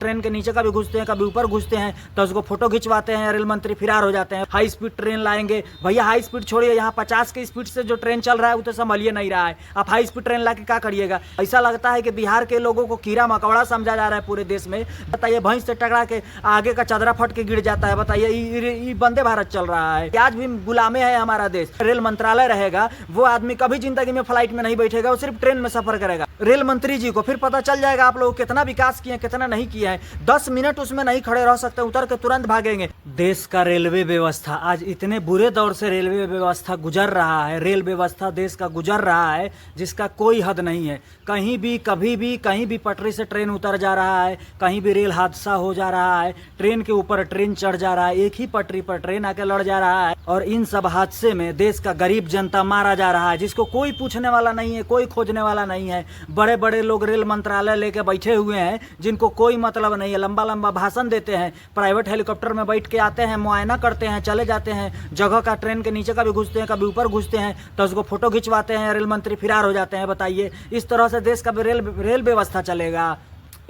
Train के नीचे कभी घुसते हैं, कभी ऊपर घुसते हैं, तो उसको फोटो खिंचवाते हैं, रेल मंत्री फरार हो जाते हैं। हाई स्पीड ट्रेन लाएंगे, भैया हाई स्पीड छोड़िए, यहाँ 50 की स्पीड से जो ट्रेन चल रहा है वो तो संभलिए नहीं रहा है, आप हाई स्पीड ट्रेन लाके क्या करिएगा। ऐसा लगता है कि बिहार के लोगों को कीड़ा मकौड़ा समझा जा रहा है पूरे देश में। बताइए, भैंस से टकरा के आगे का चदरा फट के गिर जाता है, बताइए ये वंदे भारत चल रहा है। आज भी गुलामे है हमारा देश। रेल मंत्रालय रहेगा, वो आदमी कभी जिंदगी में फ्लाइट में नहीं बैठेगा, वो सिर्फ ट्रेन में सफर करेगा। रेल मंत्री जी को फिर पता चल जाएगा आप लोग कितना विकास किए कितना नहीं किया है। 10 मिनट उसमें नहीं खड़े रह सकते, उतर के तुरंत भागेंगे। देश का रेलवे व्यवस्था आज इतने बुरे दौर से रेलवे व्यवस्था गुजर रहा है, रेल व्यवस्था देश का गुजर रहा है जिसका कोई हद नहीं है। कहीं भी कभी भी कहीं भी पटरी से ट्रेन उतर जा रहा है, कहीं भी रेल हादसा हो जा रहा है, ट्रेन के ऊपर ट्रेन चढ़ जा रहा है, एक ही पटरी पर ट्रेन आके लड़ जा रहा है, और इन सब हादसे में देश का गरीब जनता मारा जा रहा है, जिसको कोई पूछने वाला नहीं है, कोई खोजने वाला नहीं है। बड़े बड़े लोग रेल मंत्रालय लेके बैठे हुए हैं जिनको कोई मतलब नहीं है, लंबा लंबा भाषण देते हैं, प्राइवेट हेलीकॉप्टर में बैठ के आते हैं, मुआयना करते हैं, चले जाते हैं जगह का। ट्रेन के नीचे कभी घुसते हैं, कभी ऊपर घुसते हैं, तो उसको फोटो खिंचवाते हैं, रेल मंत्री फरार हो जाते हैं। बताइए, इस तरह से देश का रेल व्यवस्था चलेगा?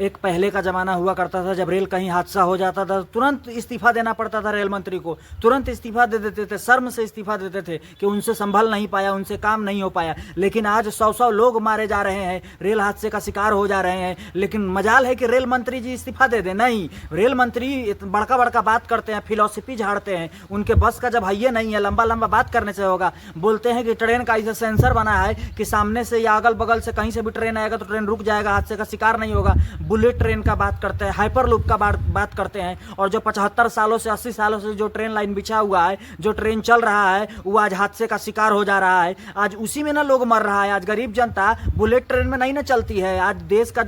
एक पहले का ज़माना हुआ करता था, जब रेल कहीं हादसा हो जाता था तुरंत इस्तीफा देना पड़ता था, रेल मंत्री को तुरंत इस्तीफा दे देते थे, शर्म से इस्तीफा देते थे कि उनसे संभल नहीं पाया, उनसे काम नहीं हो पाया। लेकिन आज 100 लोग मारे जा रहे हैं, रेल हादसे का शिकार हो जा रहे हैं, लेकिन मजाल है कि रेल मंत्री जी इस्तीफा दे दें। नहीं, रेल मंत्री बड़का बड़का बात करते हैं, फिलॉसफी झाड़ते हैं, उनके बस का जब हइये नहीं है, लंबा लंबा बात करने से होगा। बोलते हैं कि ट्रेन का ऐसा सेंसर बना है कि सामने से या अगल बगल से कहीं से भी ट्रेन आएगा तो ट्रेन रुक जाएगा, हादसे का शिकार नहीं होगा। बुलेट ट्रेन का बात करते हैं, हाइपर लूप का बात करते हैं, और जो 75 सालों से 80 सालों से जो ट्रेन लाइन बिछा हुआ है, जो ट्रेन चल रहा है, वो आज हादसे का शिकार हो जा रहा है। आज उसी में ना लोग मर रहा है। आज गरीब जनता बुलेट ट्रेन में नहीं ना चलती है। आज देश का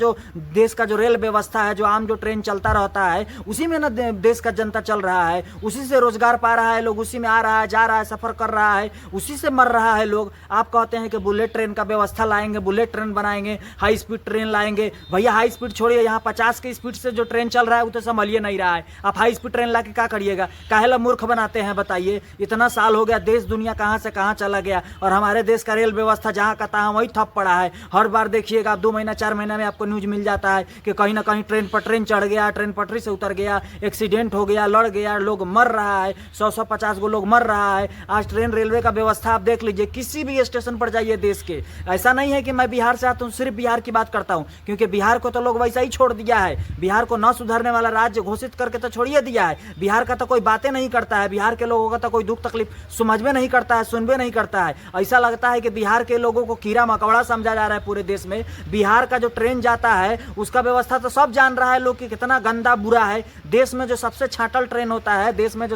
जो रेल व्यवस्था है, जो आम जो ट्रेन चलता रहता है, उसी में ना देश का जनता चल रहा है, उसी से रोजगार पा रहा है, लोग उसी में आ रहा है, जा रहा है, सफर कर रहा है, उसी से मर रहा है लोग। आप कहते हैं कि बुलेट ट्रेन का व्यवस्था लाएंगे, बुलेट ट्रेन बनाएंगे, हाई स्पीड ट्रेन लाएंगे। भैया हाई स्पीड छोड़िए, यहाँ 50 की स्पीड से जो ट्रेन चल रहा है वो तो संभलिए नहीं रहा है, आप हाई स्पीड ट्रेन लाके क्या करिएगा। काहेला मूर्ख बनाते हैं। बताइए, इतना साल हो गया, देश दुनिया कहाँ से कहाँ चला गया, और हमारे देश का रेल व्यवस्था जहाँ का तहाँ वही ठप पड़ा है। हर बार देखिएगा, 2 महीना 4 महीना में आपको न्यूज मिल जाता है कि कहीं ना कहीं ट्रेन पर ट्रेन चढ़ गया, ट्रेन पटरी से उतर गया, एक्सीडेंट हो गया, लड़ गया, लोग मर रहा है, 100-150 गो लोग मर रहा है। आज ट्रेन रेलवे का व्यवस्था आप देख लीजिए, किसी भी स्टेशन पर जाइए देश के। ऐसा नहीं है कि मैं बिहार से आता हूँ सिर्फ बिहार की बात करता हूँ, क्योंकि बिहार को तो लोग वैसा ही छोड़ दिया है। बिहार को न सुधरने वाला राज्य घोषित करके तो छोड़िए दिया है। बिहार का तो कोई बातें नहीं करता है, बिहार के लोगों का तो कोई दुख तकलीफ समझ में नहीं करता है, सुनबे नहीं करता है। ऐसा लगता है कि बिहार के लोगों को कीड़ा मकौड़ा समझा जा रहा है पूरे देश में। बिहार का जो ट्रेन जाता है उसका व्यवस्था तो सब जान रहा है लोग कि कितना गंदा बुरा है। देश में जो सबसे छाटल ट्रेन होता है, देश में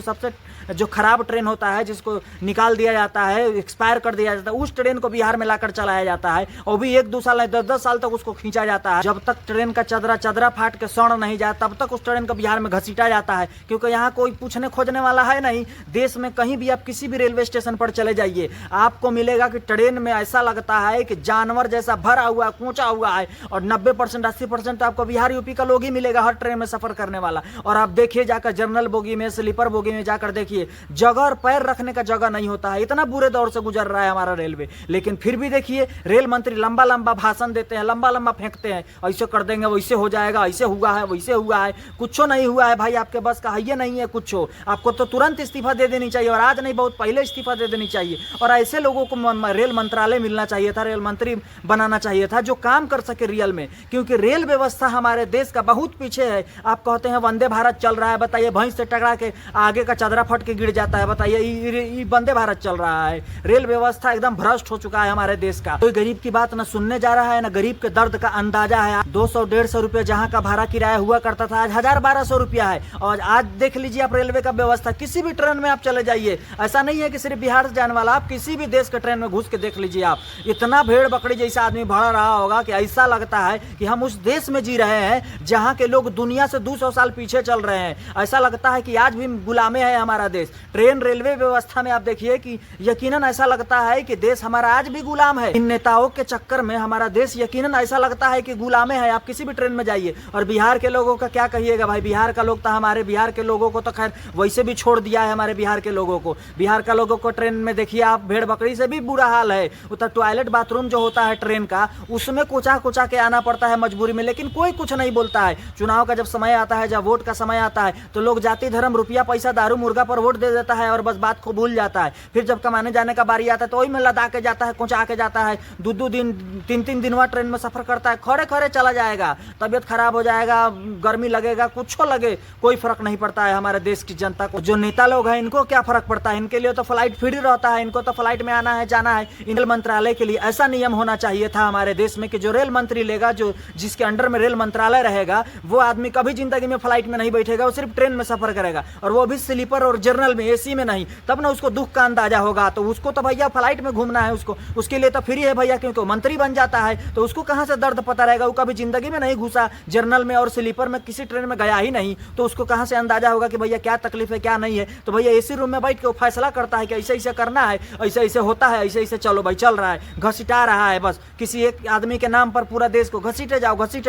जो खराब ट्रेन होता है, जिसको निकाल दिया जाता है, एक्सपायर कर दिया जाता है, उस ट्रेन को बिहार में लाकर चलाया जाता है, और भी 1-2 साल 10-10 साल तक उसको खींचा जाता है। जब तक ट्रेन का चदरा फाट के सड़ नहीं जाता, तब तक उस ट्रेन को बिहार में घसीटा जाता है, क्योंकि यहाँ कोई पूछने खोजने वाला है नहीं। देश में कहीं भी आप किसी भी रेलवे स्टेशन पर चले जाइए, आपको मिलेगा कि ट्रेन में ऐसा लगता है कि जानवर जैसा भरा हुआ कूचा हुआ है, और 90% 80% आपको बिहार यूपी का लोग ही मिलेगा हर ट्रेन में सफर करने वाला। और आप देखिए जाकर जनरल बोगी में, स्लीपर बोगी में जाकर देखिए, जगह और पैर रखने का जगह नहीं होता है। इतना बुरे दौर से गुजर रहा है हमारा रेलवे, लेकिन फिर भी देखिए रेल मंत्री लंबा लंबा भाषण देते हैं, लंबा लंबा फेंकते हैं, ऐसे कर देंगे, वैसे हो जाएगा, ऐसे हुआ है, वैसे हुआ है। कुछ नहीं हुआ है भाई, आपके बस का है नहीं है कुछ। आपको तो तुरंत इस्तीफा दे देनी चाहिए, और आज नहीं बहुत पहले इस्तीफा दे देनी चाहिए। और ऐसे लोगों को रेल मंत्रालय मिलना चाहिए था, रेल मंत्री बनाना चाहिए था, जो काम कर सके रियल में, क्योंकि रेल व्यवस्था हमारे देश का बहुत पीछे है। आप कहते हैं वंदे भारत चल रहा है, बताइए भैंस से टकरा के आगे का चदरा फट के गिर जाता है, बताइए ये वंदे भारत चल रहा है। रेल व्यवस्था एकदम भ्रष्ट हो चुका है हमारे देश का। कोई गरीब की बात न सुनने जा रहा है, न गरीब के दर्द का अंदाजा है। 200-150 रुपये जहाँ का भाड़ा किराया हुआ करता था, आज 1000-1200 रुपया है। और आज देख लीजिए आप रेलवे का व्यवस्था, किसी भी ट्रेन में आप चले जाइए, ऐसा नहीं है कि सिर्फ बिहार से जाने वाला, आप किसी भी देश के ट्रेन में घुस के देख लीजिए, आप इतना भेड़ बकरी जैसा आदमी भरा रहा होगा कि ऐसा लगता है कि हम उस देश में जी रहे हैं जहाँ के लोग दुनिया से 200 साल पीछे चल रहे हैं। ऐसा लगता है कि आज भी गुलामे है हमारा देश। ट्रेन रेलवे व्यवस्था में आप देखिए कि यकीनन ऐसा लगता है कि देश हमारा आज भी गुलाम है। इन नेताओं के चक्कर में हमारा देश यकीनन ऐसा लगता है कि गुलामे है। आप किसी भी ट्रेन में जाइए। और बिहार के लोगों का क्या कहिएगा भाई, बिहार का लोग तो हमारे बिहार के लोगों को तो खैर वैसे भी छोड़ दिया है। हमारे बिहार के लोगों को, बिहार का लोगों को ट्रेन में देखिए आप, भेड़ बकरी से भी बुरा हाल है। उतना टॉयलेट बाथरूम जो होता है ट्रेन का, उसमें कुचा कुचा के आना पड़ता है मजबूरी में, लेकिन कोई कुछ नहीं बोलता है। चुनाव का जब समय आता है, जब वोट का समय आता है, तो लोग जाति धर्म रुपया पैसा दारू मुर्गा पर वोट दे देता है और बस बात को भूल जाता है। फिर जब कमाने जाने का बारी आता है तो वही में लदा के जाता है, कुचा के जाता है। 2-2 दिन 3-3 दिन वह ट्रेन में सफर करता है, खड़े खड़े चला जाएगा, तबियत खराब हो जाएगा, गर्मी लगेगा, कुछ लगे, कोई फर्क नहीं पड़ता है हमारे देश की जनता को। जो नेता लोग हैं इनको क्या फर्क पड़ता है, इनके लिए तो फ्लाइट फ्री रहता है, इनको तो फ्लाइट में आना है जाना है। रेल मंत्रालय के लिए ऐसा नियम होना चाहिए था हमारे देश में कि जो रेल मंत्री लेगा, जो जिसके अंडर में रेल मंत्रालय रहेगा, वो आदमी कभी जिंदगी में फ्लाइट में नहीं बैठेगा, वो सिर्फ ट्रेन में सफर करेगा, और वो भी स्लीपर और जनरल में, एसी में नहीं। तब ना उसको दुख का अंदाजा होगा। तो उसको तो भैया फ्लाइट में घूमना है, उसको उसके लिए तो फ्री है भैया, क्योंकि मंत्री बन जाता है। तो उसको कहां से दर्द पता रहेगा, वो कभी जिंदगी में नहीं घुसा जनरल में और स्लीपर में, किसी ट्रेन में गया ही नहीं, तो उसको कहां से अंदाजा होगा कि भैया क्या तकलीफ है क्या नहीं है। तो भैया एसी रूम में बैठ के वो फैसला करता है कि ऐसे ऐसे करना है, ऐसे ऐसे होता है, ऐसे ऐसे चलो भाई, चल रहा है, घसीटा रहा है, बस किसी एक आदमी के नाम पर पूरा देश को घसीटे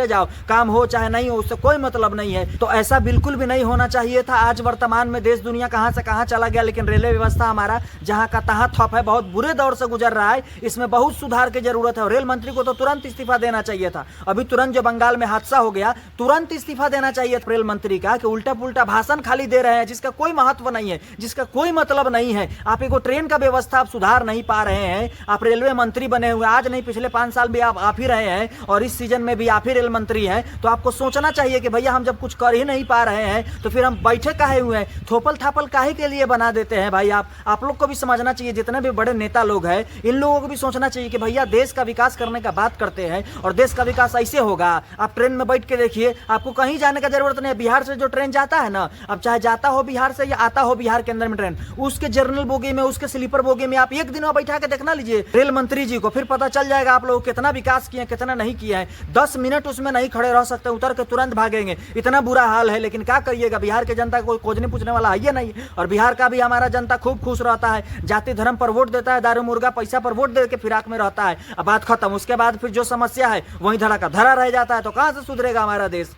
जाओ, काम हो चाहे नहीं हो, उससे कोई मतलब नहीं है। तो ऐसा बिल्कुल भी नहीं होना चाहिए था। आज वर्तमान में देश दुनिया कहां से कहां चला गया, लेकिन रेलवे व्यवस्था हमारा जहां का तहां ठप है, बहुत बुरे दौर से गुजर रहा है। इसमें बहुत सुधार की जरूरत है और रेल मंत्री को तो तुरंत इस्तीफा देना चाहिए था। अभी तुरंत जो बंगाल में हादसा हो गया, तुरंत इस्तीफा देना चाहिए रेल मंत्री का, कि उल्टा पुल्टा भाषण खाली दे रहे हैं जिसका कोई महत्व नहीं है, जिसका कोई मतलब नहीं है। आप एक ट्रेन का व्यवस्था आप सुधार नहीं पा रहे हैं। आप रेलवे मंत्री बने हुए, आज नहीं पिछले 5 साल भी आप ही रहे हैं, और इस सीजन में भी आप ही रेल मंत्री हैं। तो आपको सोचना चाहिए कि भैया हम जब कुछ कर ही नहीं पा रहे हैं तो फिर हम बैठे काहे हुए हैं, थोपल थापल काहे के लिए बना देते हैं भाई। आप लोग को भी समझना चाहिए, जितने भी बड़े नेता लोग हैं इन लोगों को भी सोचना चाहिए कि भैया देश का विकास करने का बात करते हैं, और देश का विकास ऐसे होगा। आप ट्रेन में बैठ के देखिए, आपको कहीं जाने का जरूरत नहीं है। बिहार से जो ट्रेन जाता है ना, अब चाहे जाता हो बिहार से या आता हो बिहार के अंदर में ट्रेन, उसके जनरल बोगी में, उसके स्लीपर बोगी में आप एक दिन बैठा के देखना लीजिए रेल मंत्री जी को, फिर पता चल जाएगा आप लोग कितना विकास किए कितना नहीं किया है। 10 मिनट उसमें नहीं खड़े रह सकते, उतर के तुरंत भागेंगे, इतना बुरा हाल है। लेकिन क्या करिएगा, बिहार के जनता को खोजने पूछने वाला है नहीं। और बिहार का भी हमारा जनता खूब खुश रहता है, जाति धर्म पर वोट देता है, दारू मुर्गा पैसा पर वोट दे के फिराक में रहता है। अब बात खत्म, उसके बाद फिर जो समस्या है वहीं धड़ा का धड़ा रह जाता है। तो कहां से सुधरेगा हमारा देश।